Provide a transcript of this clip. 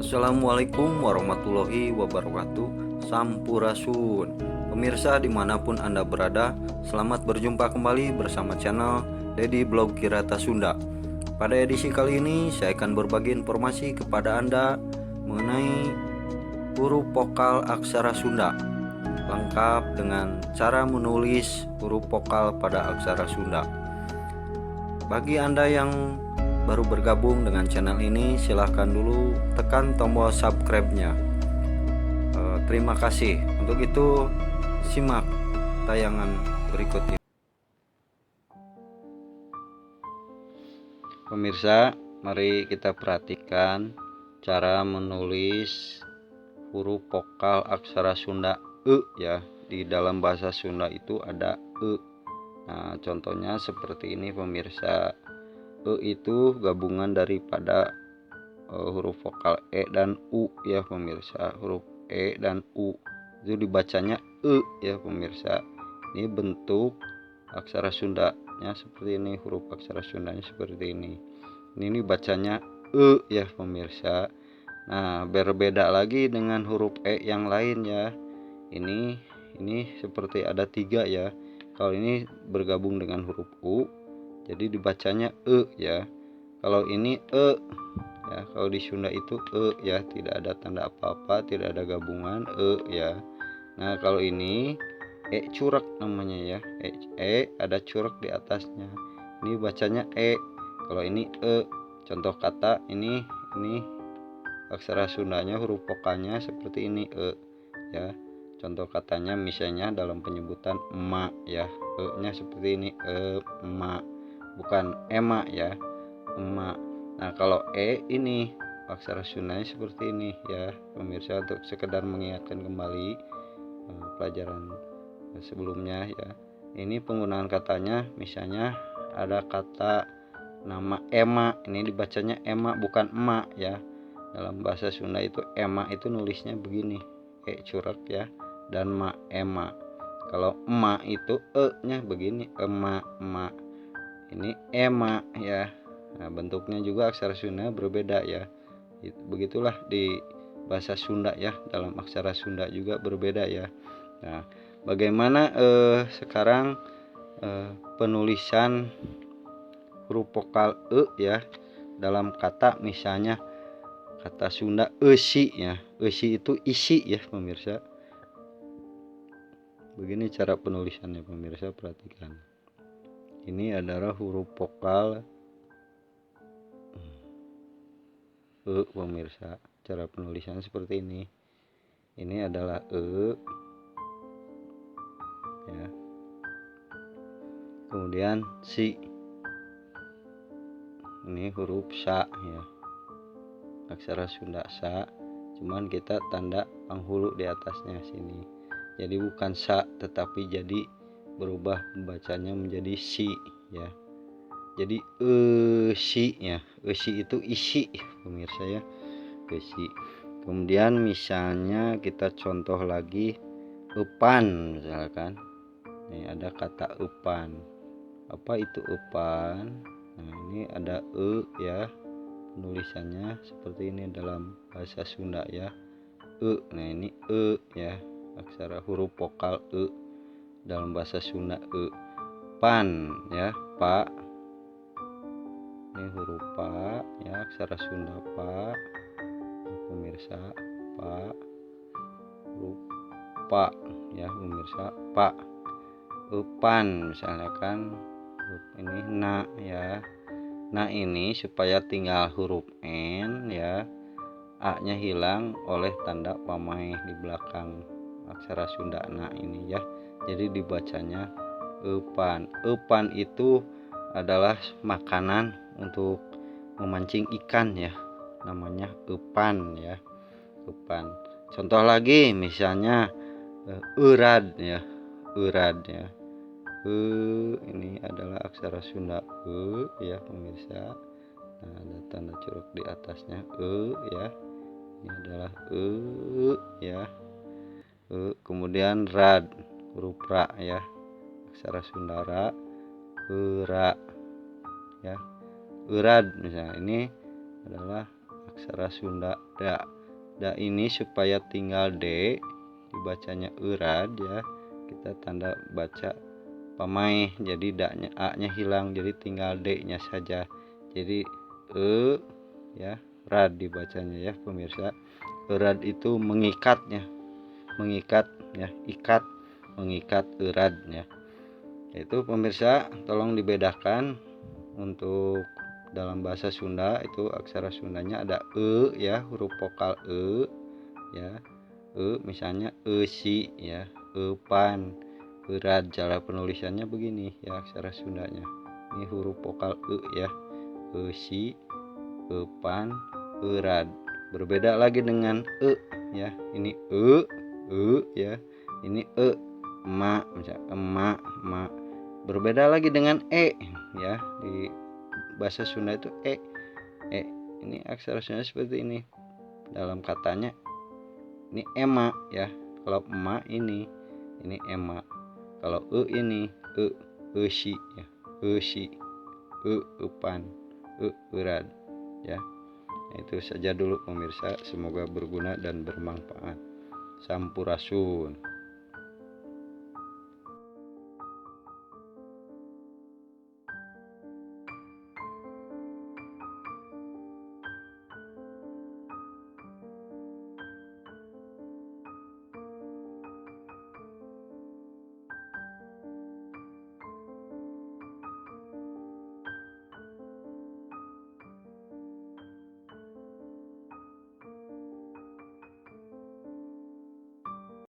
Assalamualaikum warahmatullahi wabarakatuh. Sampurasun. Pemirsa dimanapun Anda berada, selamat berjumpa kembali bersama channel Dedi Blog Kirata Sunda. Pada edisi kali ini saya akan berbagi informasi kepada Anda mengenai huruf vokal aksara Sunda, lengkap dengan cara menulis huruf vokal pada aksara Sunda. Bagi Anda yang baru bergabung dengan channel ini, silahkan dulu tekan tombol subscribe-nya. Terima kasih. Untuk itu, simak tayangan berikut ini. Pemirsa, mari kita perhatikan cara menulis huruf vokal aksara Sunda e ya. Di dalam bahasa Sunda itu ada e. Nah, contohnya seperti ini pemirsa. E itu gabungan daripada huruf vokal E dan U ya pemirsa. Huruf E dan U itu dibacanya E ya pemirsa. Ini bentuk aksara Sundanya seperti ini, huruf aksara Sundanya seperti ini. Ini bacanya E ya pemirsa. Nah, berbeda lagi dengan huruf E yang lain ya. Ini seperti ada 3 ya. Kalau ini bergabung dengan huruf U, jadi dibacanya E ya. Kalau ini E ya, kalau di Sunda itu E ya, tidak ada tanda apa-apa, tidak ada gabungan E ya. Nah, kalau ini E curak namanya ya. Ada curak di atasnya. Ini bacanya E. Kalau ini E. Contoh kata ini aksara Sundanya huruf vokalnya seperti ini E ya. Contoh katanya misalnya dalam penyebutan emak ya, E-nya seperti ini emak, bukan emak ya, emak. Nah, kalau E ini aksara Sundanya seperti ini ya pemirsa, untuk sekedar mengingatkan kembali pelajaran sebelumnya ya. Ini penggunaan katanya, misalnya ada kata nama emak, ini dibacanya emak bukan emak ya. Dalam bahasa Sunda itu emak itu nulisnya begini, E curak ya, dan ma emak. Kalau emak itu E-nya begini, emak. Ini emak ya. Nah, bentuknya juga aksara Sunda berbeda ya. Begitulah di bahasa Sunda ya, dalam aksara Sunda juga berbeda ya. Nah, bagaimana sekarang penulisan huruf vokal E ya dalam kata, misalnya kata Sunda esi ya. Esi itu isi ya pemirsa. Begini cara penulisannya pemirsa, perhatikan. Ini adalah huruf vokal E pemirsa. Cara penulisannya seperti ini. Ini adalah E ya. Kemudian si. Ini huruf sa ya. Aksara Sunda sa, cuman kita tanda penghulu di atasnya sini. Jadi bukan sa, tetapi jadi berubah bacanya menjadi si ya. Jadi si ya. Si itu isi pemirsa ya. Isi. Kemudian misalnya kita contoh lagi epan misalkan. Ini ada kata epan. Apa itu epan? Nah, ini ada ya. Penulisannya seperti ini dalam bahasa Sunda ya. Nah ini ya, aksara huruf vokal dalam bahasa Sunda pan ya, pak. Ini huruf pa ya, aksara Sunda pa pemirsa, pa, huruf pa ya pemirsa, pa. Pan misalnya kan huruf ini na ya. Nah, ini supaya tinggal huruf N ya, A-nya hilang oleh tanda pamaih di belakang aksara Sunda na ini ya. Jadi dibacanya epan. Epan itu adalah makanan untuk memancing ikan ya. Namanya epan ya. Epan. Contoh lagi misalnya urad ya. Urad ya. Ini adalah aksara Sunda ya pemirsa. Nah, ada tanda curug di atasnya ya. Ini adalah ya. Kemudian rad, huruf ra ya. Aksara Sunda ra, ra ya. Urad misalnya, ini adalah aksara Sunda da. Da ini supaya tinggal D dibacanya erad ya, kita tanda baca pamaih, jadi daknya a-nya hilang, jadi tinggal d-nya saja, jadi ya rad dibacanya ya pemirsa. Erad itu mengikatnya, mengikat ya, ikat, mengikat erad ya. Itu pemirsa tolong dibedakan untuk dalam bahasa Sunda itu aksara Sundanya ada ya, huruf vokal ya. Misalnya si ya, pan, erad. Cara penulisannya begini ya aksara Sundanya. Ini huruf vokal ya. Si, pan, erad. Berbeda lagi dengan ya. Ini ya. Ini ma, misalnya emak, ma. Berbeda lagi dengan ya. Di bahasa Sunda itu ini aksara Sunda seperti ini. Dalam katanya ini emak ya. Kalau emak ini emak. Kalau ini si ya. Si, pan, erad ya. Itu saja dulu pemirsa, semoga berguna dan bermanfaat. Sampurasun.